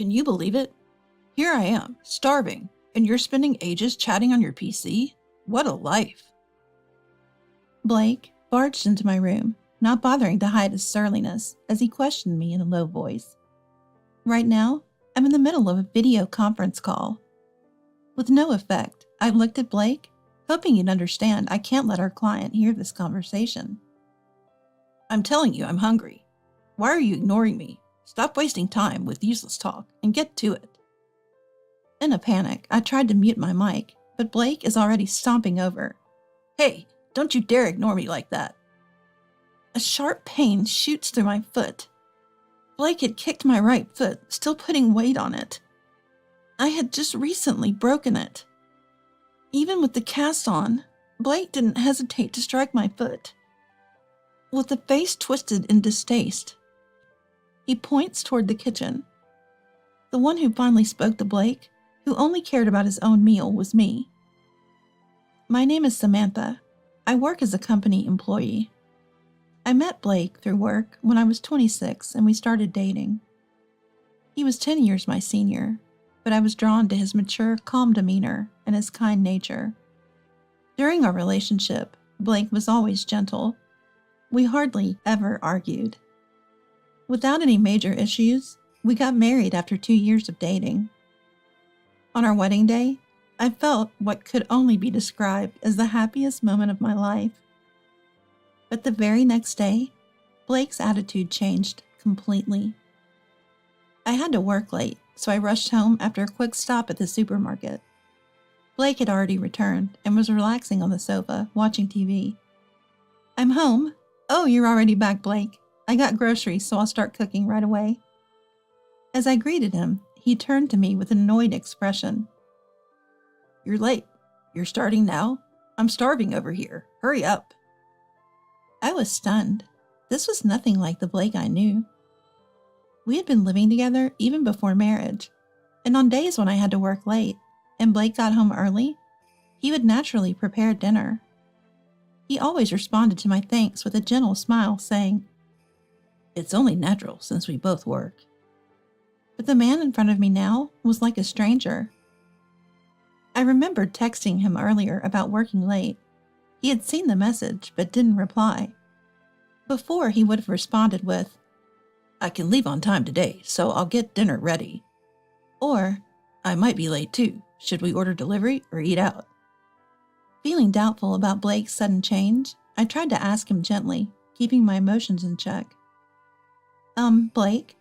Can you believe it? Here I am, starving, and you're spending ages chatting on your PC? What a life. Blake barged into my room, not bothering to hide his surliness as he questioned me in a low voice. Right now, I'm in the middle of a video conference call. With no effect, I looked at Blake, hoping he'd understand I can't let our client hear this conversation. I'm telling you I'm hungry. Why are you ignoring me? Stop wasting time with useless talk and get to it. In a panic, I tried to mute my mic, but Blake is already stomping over. Hey, don't you dare ignore me like that. A sharp pain shoots through my foot. Blake had kicked my right foot, still putting weight on it. I had just recently broken it. Even with the cast on, Blake didn't hesitate to strike my foot. With a face twisted in distaste, he points toward the kitchen. The one who finally spoke to Blake, who only cared about his own meal, was me. My name is Samantha. I work as a company employee. I met Blake through work when I was 26 and we started dating. He was 10 years my senior, but I was drawn to his mature, calm demeanor and his kind nature. During our relationship, Blake was always gentle. We hardly ever argued. Without any major issues, we got married after 2 years of dating. On our wedding day, I felt what could only be described as the happiest moment of my life. But the very next day, Blake's attitude changed completely. I had to work late, so I rushed home after a quick stop at the supermarket. Blake had already returned and was relaxing on the sofa, watching TV. I'm home. Oh, you're already back, Blake. I got groceries, so I'll start cooking right away. As I greeted him, he turned to me with an annoyed expression. You're late. You're starting now? I'm starving over here. Hurry up. I was stunned. This was nothing like the Blake I knew. We had been living together even before marriage, and on days when I had to work late and Blake got home early, he would naturally prepare dinner. He always responded to my thanks with a gentle smile, saying, It's only natural since we both work. But the man in front of me now was like a stranger. I remembered texting him earlier about working late. He had seen the message but didn't reply. Before, he would have responded with, I can leave on time today, so I'll get dinner ready. Or, I might be late too. Should we order delivery or eat out? Feeling doubtful about Blake's sudden change, I tried to ask him gently, keeping my emotions in check. Blake,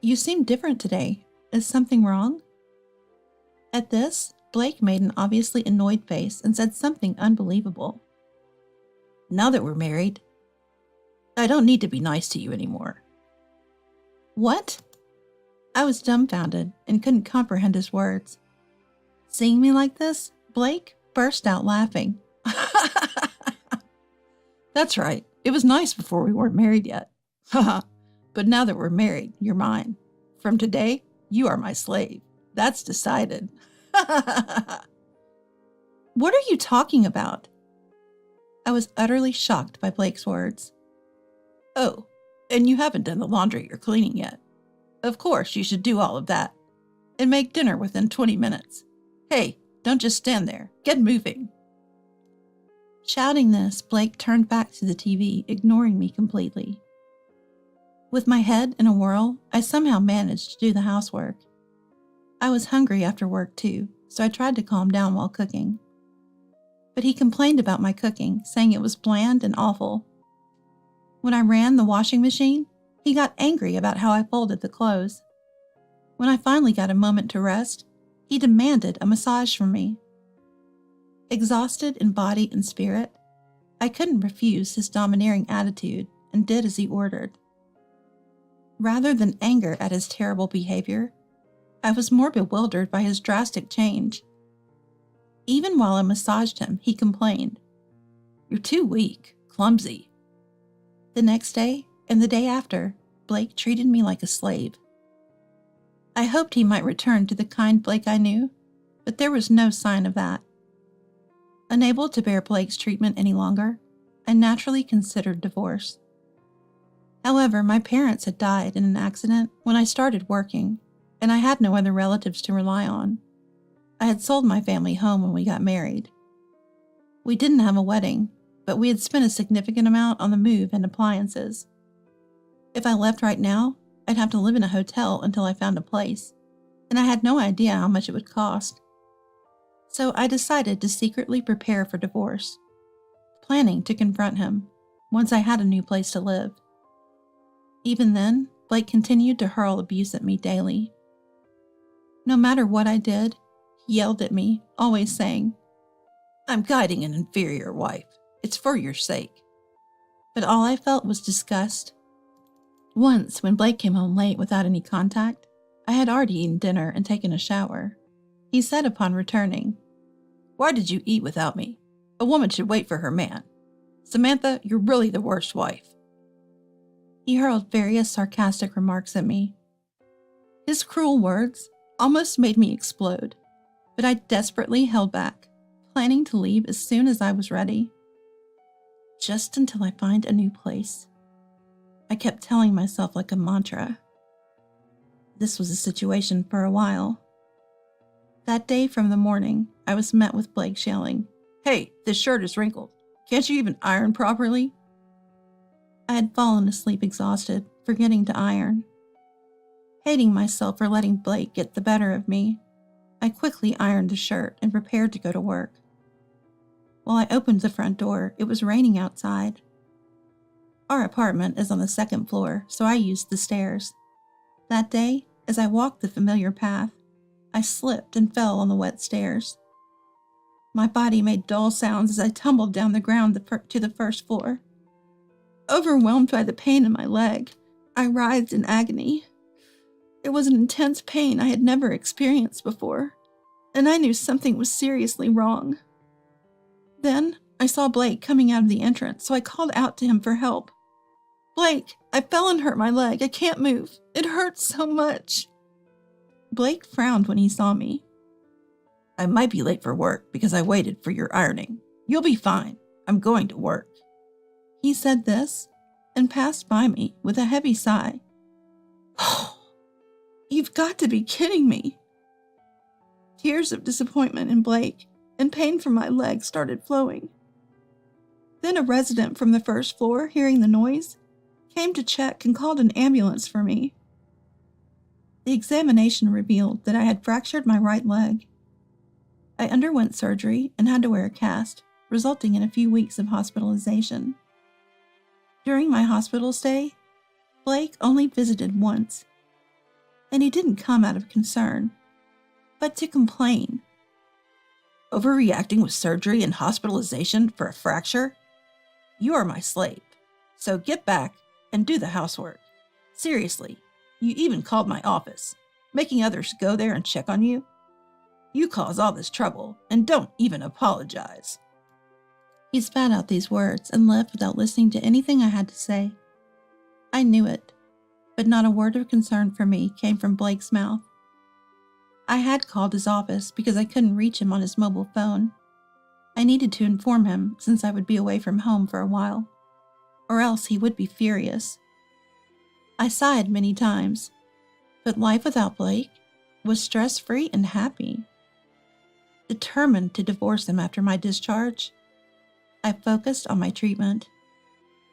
you seem different today. Is something wrong? At this, Blake made an obviously annoyed face and said something unbelievable. Now that we're married, I don't need to be nice to you anymore. What? I was dumbfounded and couldn't comprehend his words. Seeing me like this, Blake burst out laughing. That's right. It was nice before we weren't married yet. Haha. But now that we're married, you're mine. From today, you are my slave. That's decided. What are you talking about? I was utterly shocked by Blake's words. Oh, and you haven't done the laundry or cleaning yet. Of course, you should do all of that. And make dinner within 20 minutes. Hey, don't just stand there. Get moving. Shouting this, Blake turned back to the TV, ignoring me completely. With my head in a whirl, I somehow managed to do the housework. I was hungry after work too, so I tried to calm down while cooking. But he complained about my cooking, saying it was bland and awful. When I ran the washing machine, he got angry about how I folded the clothes. When I finally got a moment to rest, he demanded a massage from me. Exhausted in body and spirit, I couldn't refuse his domineering attitude and did as he ordered. Rather than anger at his terrible behavior, I was more bewildered by his drastic change. Even while I massaged him, he complained, You're too weak, clumsy. The next day and the day after, Blake treated me like a slave. I hoped he might return to the kind Blake I knew, but there was no sign of that. Unable to bear Blake's treatment any longer, I naturally considered divorce. However, my parents had died in an accident when I started working, and I had no other relatives to rely on. I had sold my family home when we got married. We didn't have a wedding, but we had spent a significant amount on the move and appliances. If I left right now, I'd have to live in a hotel until I found a place, and I had no idea how much it would cost. So I decided to secretly prepare for divorce, planning to confront him once I had a new place to live. Even then, Blake continued to hurl abuse at me daily. No matter what I did, he yelled at me, always saying, "I'm guiding an inferior wife. It's for your sake." But all I felt was disgust. Once, when Blake came home late without any contact, I had already eaten dinner and taken a shower. He said upon returning, "Why did you eat without me? A woman should wait for her man. Samantha, you're really the worst wife." He hurled various sarcastic remarks at me. His cruel words almost made me explode, but I desperately held back, planning to leave as soon as I was ready. Just until I find a new place. I kept telling myself like a mantra. This was a situation for a while. That day from the morning, I was met with Blake yelling, "Hey, this shirt is wrinkled. Can't you even iron properly?" I had fallen asleep exhausted, forgetting to iron. Hating myself for letting Blake get the better of me, I quickly ironed the shirt and prepared to go to work. While I opened the front door, it was raining outside. Our apartment is on the second floor, so I used the stairs. That day, as I walked the familiar path, I slipped and fell on the wet stairs. My body made dull sounds as I tumbled down the ground to the first floor. Overwhelmed by the pain in my leg, I writhed in agony. It was an intense pain I had never experienced before, and I knew something was seriously wrong. Then I saw Blake coming out of the entrance, so I called out to him for help. "Blake, I fell and hurt my leg. I can't move. It hurts so much." Blake frowned when he saw me. "I might be late for work because I waited for your ironing. You'll be fine. I'm going to work." He said this and passed by me with a heavy sigh. "You've got to be kidding me." Tears of disappointment in Blake and pain from my leg started flowing. Then a resident from the first floor, hearing the noise, came to check and called an ambulance for me. The examination revealed that I had fractured my right leg. I underwent surgery and had to wear a cast, resulting in a few weeks of hospitalization. During my hospital stay, Blake only visited once, and he didn't come out of concern, but to complain. "Overreacting with surgery and hospitalization for a fracture? You are my slave, so get back and do the housework. Seriously, you even called my office, making others go there and check on you. You cause all this trouble and don't even apologize." He spat out these words and left without listening to anything I had to say. I knew it, but not a word of concern for me came from Blake's mouth. I had called his office because I couldn't reach him on his mobile phone. I needed to inform him since I would be away from home for a while, or else he would be furious. I sighed many times, but life without Blake was stress-free and happy. Determined to divorce him after my discharge, I focused on my treatment.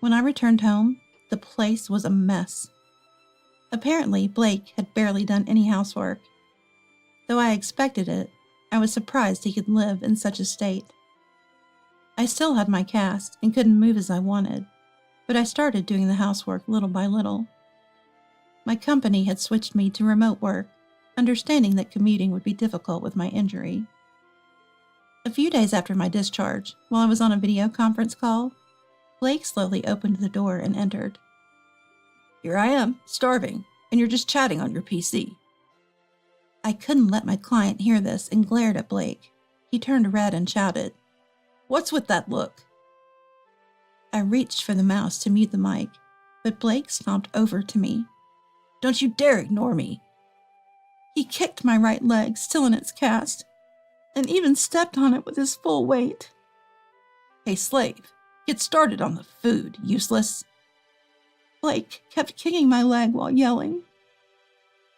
When I returned home, the place was a mess. Apparently, Blake had barely done any housework. Though I expected it, I was surprised he could live in such a state. I still had my cast and couldn't move as I wanted, but I started doing the housework little by little. My company had switched me to remote work, understanding that commuting would be difficult with my injury. A few days after my discharge, while I was on a video conference call, Blake slowly opened the door and entered. "Here I am, starving, and you're just chatting on your PC." I couldn't let my client hear this and glared at Blake. He turned red and shouted, "What's with that look?" I reached for the mouse to mute the mic, but Blake stomped over to me. "Don't you dare ignore me." He kicked my right leg, still in its cast, and even stepped on it with his full weight. "Hey, slave, get started on the food, useless." Blake kept kicking my leg while yelling.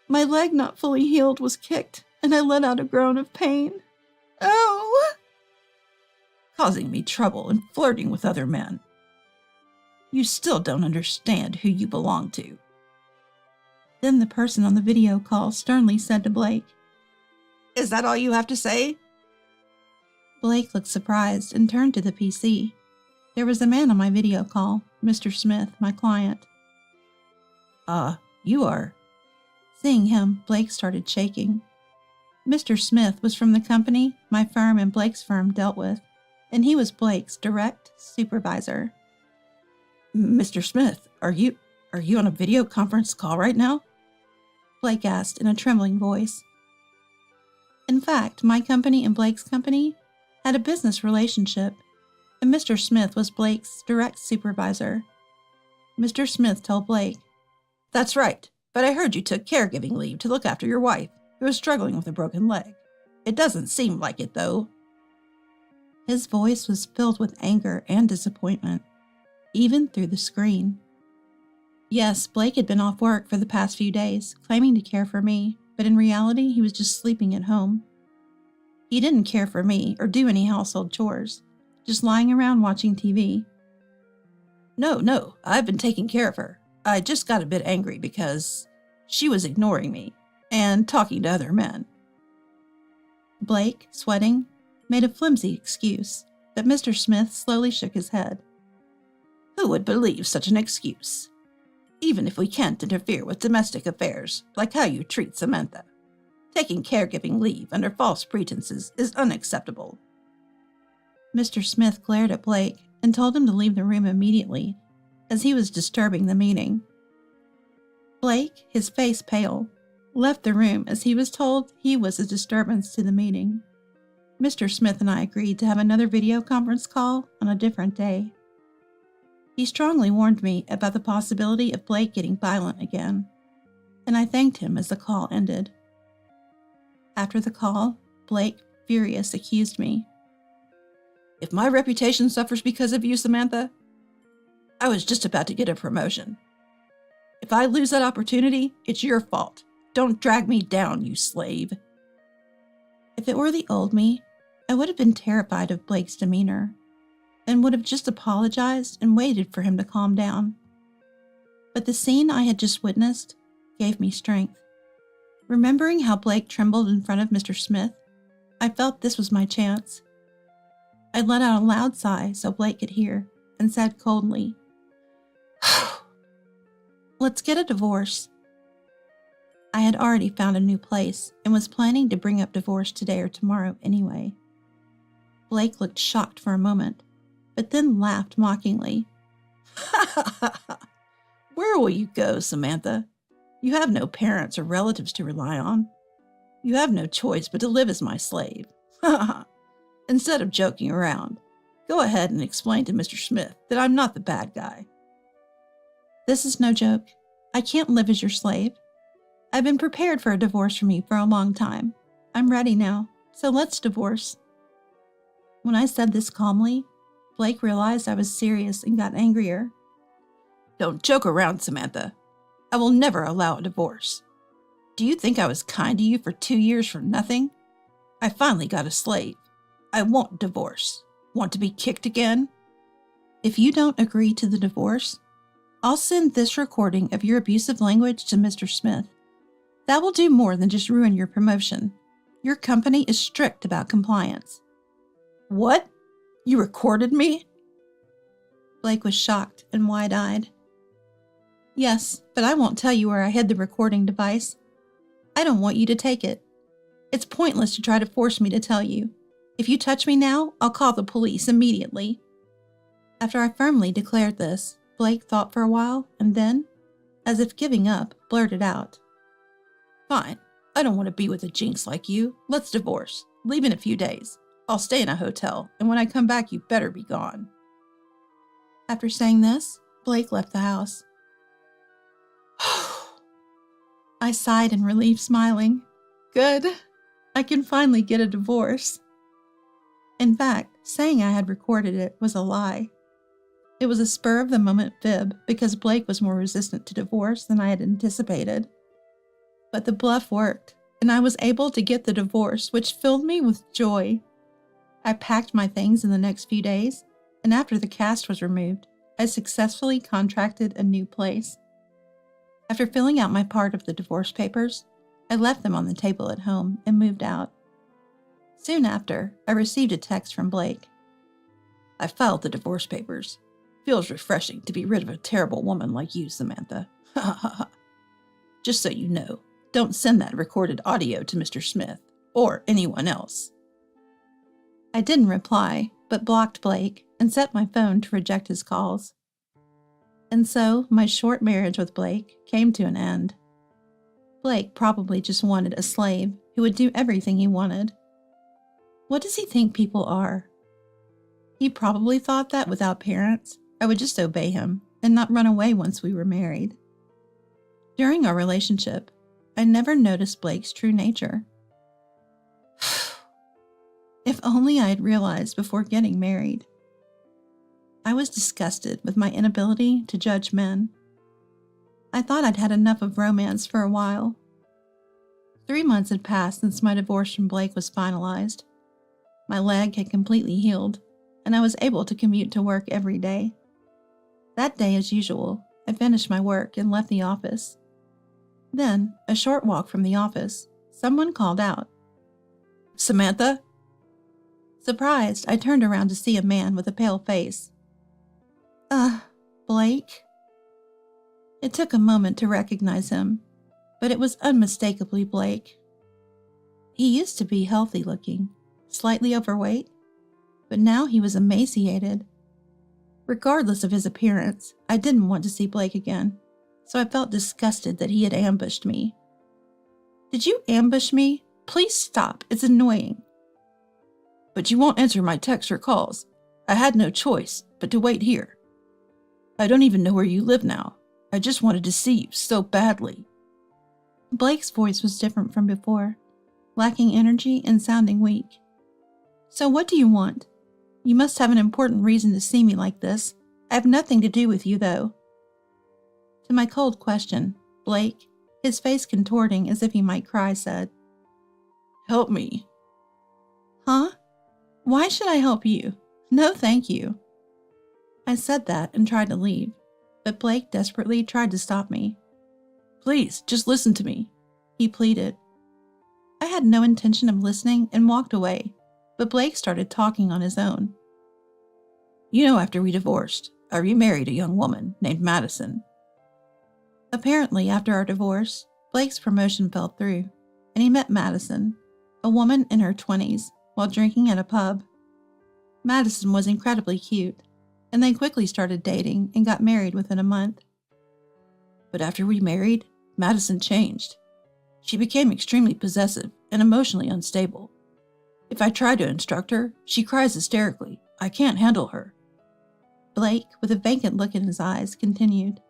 My leg not fully healed was kicked, and I let out a groan of pain. Oh! Causing me trouble and flirting with other men. You still don't understand who you belong to. Then the person on the video call sternly said to Blake, Is that all you have to say? Blake looked surprised and turned to the PC. There was a man on my video call, Mr. Smith, my client. You are. Seeing him, Blake started shaking. Mr. Smith was from the company my firm and Blake's firm dealt with, and he was Blake's direct supervisor. Mr. Smith, are you on a video conference call right now? Blake asked in a trembling voice. In fact, my company and Blake's company had a business relationship, and Mr. Smith was Blake's direct supervisor. Mr. Smith told Blake, That's right, but I heard you took caregiving leave to look after your wife, who is struggling with a broken leg. It doesn't seem like it, though. His voice was filled with anger and disappointment, even through the screen. Yes, Blake had been off work for the past few days, claiming to care for me, but in reality, he was just sleeping at home. He didn't care for me or do any household chores, just lying around watching TV. No, I've been taking care of her. I just got a bit angry because she was ignoring me and talking to other men. Blake, sweating, made a flimsy excuse, but Mr. Smith slowly shook his head. Who would believe such an excuse? Even if we can't interfere with domestic affairs, like how you treat Samantha, taking caregiving leave under false pretenses is unacceptable. Mr. Smith glared at Blake and told him to leave the room immediately, as he was disturbing the meeting. Blake, his face pale, left the room as he was told he was a disturbance to the meeting. Mr. Smith and I agreed to have another video conference call on a different day. He strongly warned me about the possibility of Blake getting violent again, and I thanked him as the call ended. After the call, Blake, furious, accused me. If my reputation suffers because of you, Samantha, I was just about to get a promotion. If I lose that opportunity, it's your fault. Don't drag me down, you slave. If it were the old me, I would have been terrified of Blake's demeanor and would have just apologized and waited for him to calm down. But the scene I had just witnessed gave me strength. Remembering how Blake trembled in front of Mr. Smith, I felt this was my chance. I let out a loud sigh so Blake could hear and said coldly, Let's get a divorce. I had already found a new place and was planning to bring up divorce today or tomorrow anyway. Blake looked shocked for a moment, but then laughed mockingly. Where will you go, Samantha? You have no parents or relatives to rely on. You have no choice but to live as my slave. Instead of joking around, go ahead and explain to Mr. Smith that I'm not the bad guy. This is no joke. I can't live as your slave. I've been prepared for a divorce from you for a long time. I'm ready now, so let's divorce. When I said this calmly, Blake realized I was serious and got angrier. Don't joke around, Samantha. I will never allow a divorce. Do you think I was kind to you for 2 years for nothing? I finally got a slave. I won't divorce. Want to be kicked again? If you don't agree to the divorce, I'll send this recording of your abusive language to Mr. Smith. That will do more than just ruin your promotion. Your company is strict about compliance. What? You recorded me? Blake was shocked and wide-eyed. Yes, but I won't tell you where I hid the recording device. I don't want you to take it. It's pointless to try to force me to tell you. If you touch me now, I'll call the police immediately. After I firmly declared this, Blake thought for a while and then, as if giving up, blurted out. Fine. I don't want to be with a jinx like you. Let's divorce. Leave in a few days. I'll stay in a hotel, and when I come back, you better be gone. After saying this, Blake left the house. I sighed in relief, smiling. Good. I can finally get a divorce. In fact, saying I had recorded it was a lie. It was a spur-of-the-moment fib because Blake was more resistant to divorce than I had anticipated. But the bluff worked, and I was able to get the divorce, which filled me with joy. I packed my things in the next few days, and after the cast was removed, I successfully contracted a new place. After filling out my part of the divorce papers, I left them on the table at home and moved out. Soon after, I received a text from Blake. I filed the divorce papers. Feels refreshing to be rid of a terrible woman like you, Samantha. Ha ha ha ha. Just so you know, don't send that recorded audio to Mr. Smith or anyone else. I didn't reply, but blocked Blake and set my phone to reject his calls. And so, my short marriage with Blake came to an end. Blake probably just wanted a slave who would do everything he wanted. What does he think people are? He probably thought that without parents, I would just obey him and not run away once we were married. During our relationship, I never noticed Blake's true nature. If only I had realized before getting married. I was disgusted with my inability to judge men. I thought I'd had enough of romance for a while. 3 months had passed since my divorce from Blake was finalized. My leg had completely healed, and I was able to commute to work every day. That day, as usual, I finished my work and left the office. Then, a short walk from the office, someone called out, Samantha? Surprised, I turned around to see a man with a pale face. Blake? It took a moment to recognize him, but it was unmistakably Blake. He used to be healthy looking, slightly overweight, but now he was emaciated. Regardless of his appearance, I didn't want to see Blake again, so I felt disgusted that he had ambushed me. Did you ambush me? Please stop, it's annoying. But you won't answer my texts or calls. I had no choice but to wait here. I don't even know where you live now. I just wanted to see you so badly. Blake's voice was different from before, lacking energy and sounding weak. So what do you want? You must have an important reason to see me like this. I have nothing to do with you, though. To my cold question, Blake, his face contorting as if he might cry, said, Help me. Huh? Why should I help you? No, thank you. I said that and tried to leave, but Blake desperately tried to stop me. Please, just listen to me, he pleaded. I had no intention of listening and walked away, but Blake started talking on his own. You know, after we divorced, I remarried a young woman named Madison. Apparently, after our divorce, Blake's promotion fell through, and he met Madison, a woman in her 20s, while drinking at a pub. Madison was incredibly cute, and they quickly started dating and got married within a month. But after we married, Madison changed. She became extremely possessive and emotionally unstable. If I try to instruct her, she cries hysterically. I can't handle her. Blake, with a vacant look in his eyes, continued.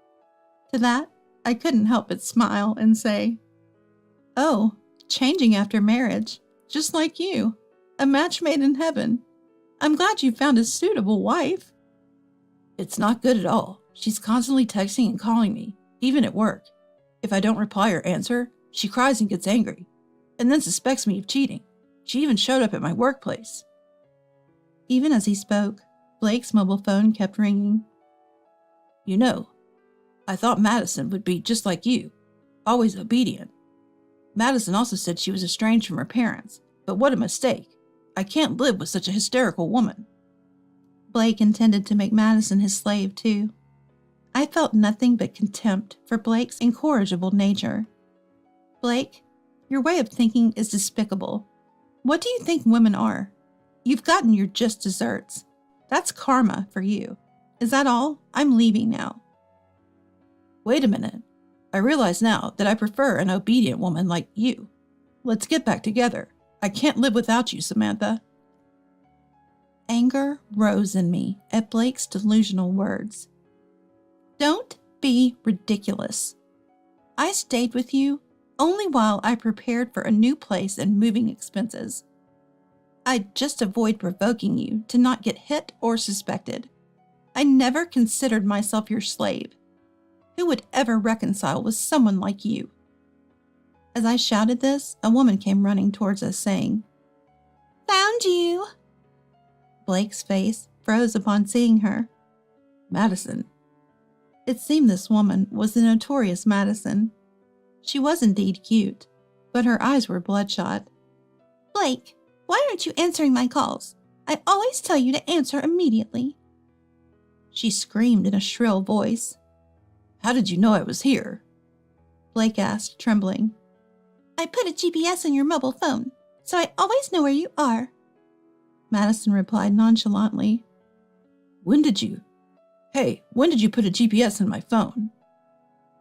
To that, I couldn't help but smile and say, Oh, changing after marriage, just like you. A match made in heaven. I'm glad you found a suitable wife. It's not good at all. She's constantly texting and calling me, even at work. If I don't reply or answer, she cries and gets angry, and then suspects me of cheating. She even showed up at my workplace. Even as he spoke, Blake's mobile phone kept ringing. You know, I thought Madison would be just like you, always obedient. Madison also said she was estranged from her parents, but what a mistake. I can't live with such a hysterical woman. Blake intended to make Madison his slave, too. I felt nothing but contempt for Blake's incorrigible nature. Blake, your way of thinking is despicable. What do you think women are? You've gotten your just desserts. That's karma for you. Is that all? I'm leaving now. Wait a minute. I realize now that I prefer an obedient woman like you. Let's get back together. I can't live without you, Samantha. Anger rose in me at Blake's delusional words. Don't be ridiculous. I stayed with you only while I prepared for a new place and moving expenses. I'd just avoid provoking you to not get hit or suspected. I never considered myself your slave. Who would ever reconcile with someone like you? As I shouted this, a woman came running towards us saying, "Found you!" Blake's face froze upon seeing her. Madison. It seemed this woman was the notorious Madison. She was indeed cute, but her eyes were bloodshot. "Blake, why aren't you answering my calls? I always tell you to answer immediately." She screamed in a shrill voice. How did you know I was here? Blake asked, trembling. "I put a GPS on your mobile phone, so I always know where you are." Madison replied nonchalantly. When did you put a GPS in my phone?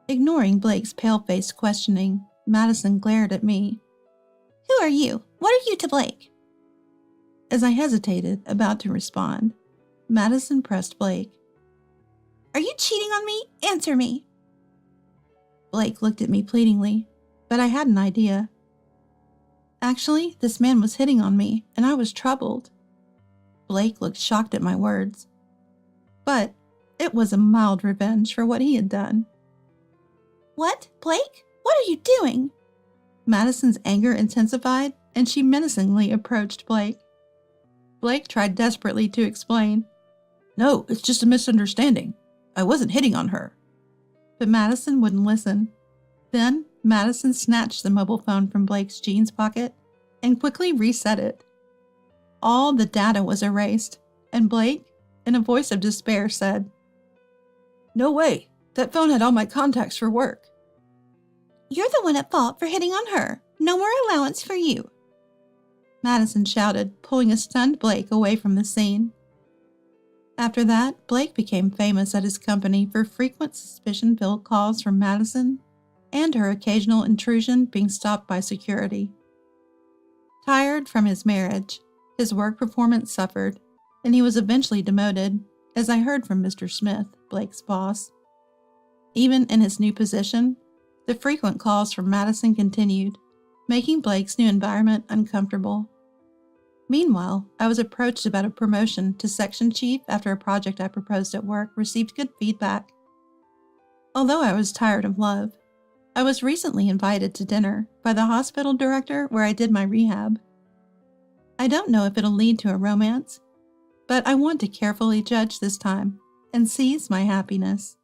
Ignoring Blake's pale-faced questioning, Madison glared at me. "Who are you? What are you to Blake?" As I hesitated, about to respond, Madison pressed Blake. "Are you cheating on me? Answer me." Blake looked at me pleadingly, but I had an idea. Actually, this man was hitting on me, and I was troubled. Blake looked shocked at my words. But it was a mild revenge for what he had done. "What, Blake? What are you doing?" Madison's anger intensified, and she menacingly approached Blake. Blake tried desperately to explain. No, it's just a misunderstanding. I wasn't hitting on her. But Madison wouldn't listen. Then Madison snatched the mobile phone from Blake's jeans pocket and quickly reset it. All the data was erased, and Blake, in a voice of despair, said, No way. That phone had all my contacts for work. "You're the one at fault for hitting on her. No more allowance for you," Madison shouted, pulling a stunned Blake away from the scene. After that, Blake became famous at his company for frequent suspicion-filled calls from Madison and her occasional intrusion being stopped by security. Tired from his marriage, his work performance suffered, and he was eventually demoted, as I heard from Mr. Smith, Blake's boss. Even in his new position, the frequent calls from Madison continued, making Blake's new environment uncomfortable. Meanwhile, I was approached about a promotion to section chief after a project I proposed at work received good feedback. Although I was tired of love, I was recently invited to dinner by the hospital director where I did my rehab. I don't know if it'll lead to a romance, but I want to carefully judge this time and seize my happiness.